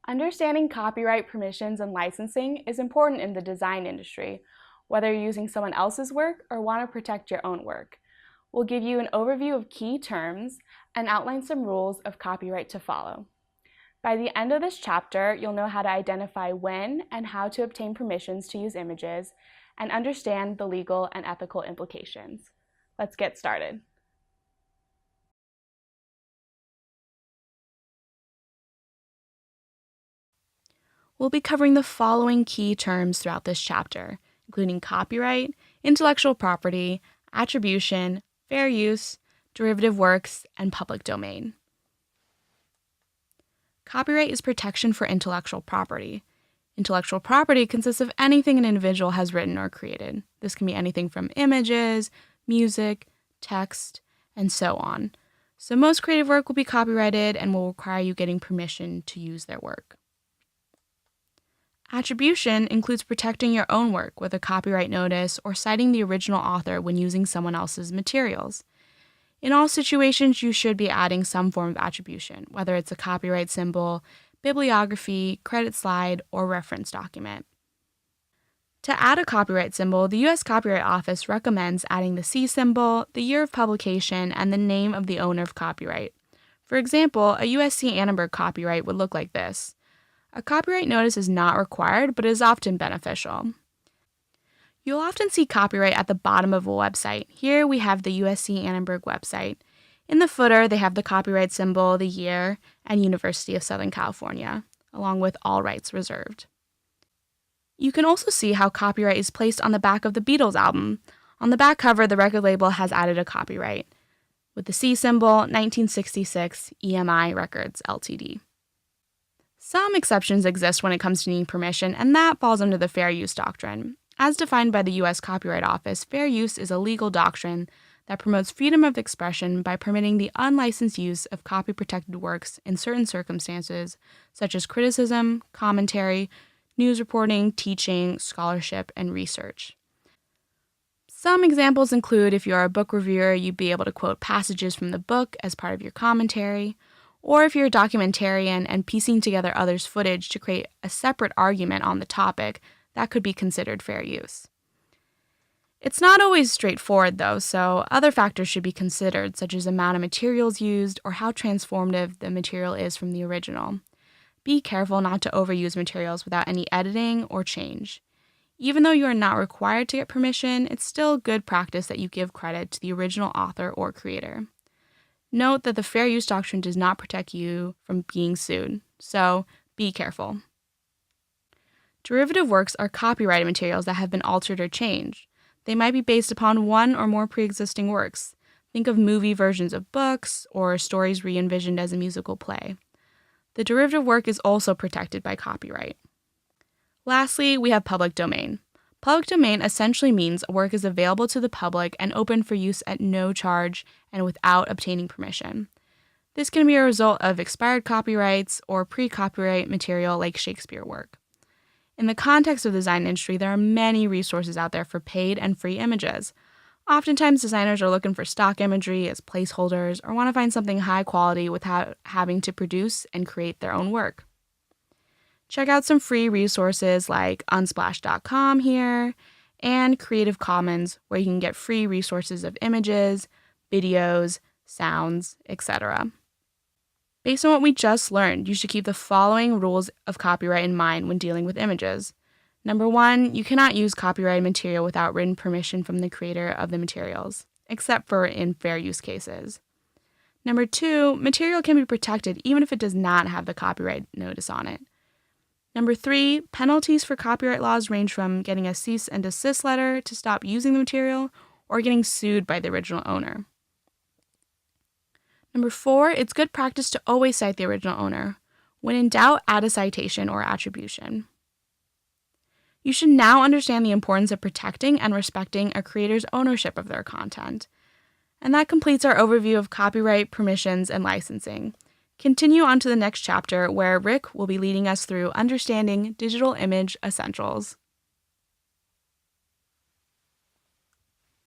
Understanding copyright permissions and licensing is important in the design industry, whether you're using someone else's work or want to protect your own work. We'll give you an overview of key terms and outline some rules of copyright to follow. By the end of this chapter, you'll know how to identify when and how to obtain permissions to use images and understand the legal and ethical implications. Let's get started. We'll be covering the following key terms throughout this chapter, including copyright, intellectual property, attribution, fair use, derivative works, and public domain. Copyright is protection for intellectual property. Intellectual property consists of anything an individual has written or created. This can be anything from images, music, text, and so on. So most creative work will be copyrighted and will require you getting permission to use their work. Attribution includes protecting your own work with a copyright notice or citing the original author when using someone else's materials. In all situations, you should be adding some form of attribution, whether it's a copyright symbol, bibliography, credit slide, or reference document. To add a copyright symbol, the U.S. Copyright Office recommends adding the C symbol, the year of publication, and the name of the owner of copyright. For example, a USC Annenberg copyright would look like this. A copyright notice is not required, but is often beneficial. You'll often see copyright at the bottom of a website. Here we have the USC Annenberg website. In the footer, they have the copyright symbol, the year, and University of Southern California, along with all rights reserved. You can also see how copyright is placed on the back of the Beatles album. On the back cover, the record label has added a copyright, with the C symbol, 1966, EMI Records, Ltd. Some exceptions exist when it comes to needing permission, and that falls under the fair use doctrine. As defined by the U.S. Copyright Office, fair use is a legal doctrine that promotes freedom of expression by permitting the unlicensed use of copy-protected works in certain circumstances, such as criticism, commentary, news reporting, teaching, scholarship, and research. Some examples include if you are a book reviewer, you'd be able to quote passages from the book as part of your commentary, or if you're a documentarian and piecing together others' footage to create a separate argument on the topic, that could be considered fair use. It's not always straightforward, though, so other factors should be considered, such as the amount of materials used or how transformative the material is from the original. Be careful not to overuse materials without any editing or change. Even though you are not required to get permission, it's still good practice that you give credit to the original author or creator. Note that the fair use doctrine does not protect you from being sued, so be careful. Derivative works are copyrighted materials that have been altered or changed. They might be based upon one or more pre-existing works. Think of movie versions of books or stories re-envisioned as a musical play. The derivative work is also protected by copyright. Lastly, we have public domain. Public domain essentially means a work is available to the public and open for use at no charge and without obtaining permission. This can be a result of expired copyrights or pre-copyright material like Shakespeare work. In the context of the design industry, there are many resources out there for paid and free images. Oftentimes, designers are looking for stock imagery as placeholders or want to find something high quality without having to produce and create their own work. Check out some free resources like unsplash.com here and Creative Commons, where you can get free resources of images, videos, sounds, etc. Based on what we just learned, you should keep the following rules of copyright in mind when dealing with images. Number 1, you cannot use copyrighted material without written permission from the creator of the materials, except for in fair use cases. Number 2, material can be protected even if it does not have the copyright notice on it. Number 3, penalties for copyright laws range from getting a cease and desist letter to stop using the material or getting sued by the original owner. Number 4, it's good practice to always cite the original owner. When in doubt, add a citation or attribution. You should now understand the importance of protecting and respecting a creator's ownership of their content. And that completes our overview of copyright, permissions, and licensing. Continue on to the next chapter where Rick will be leading us through understanding digital image essentials.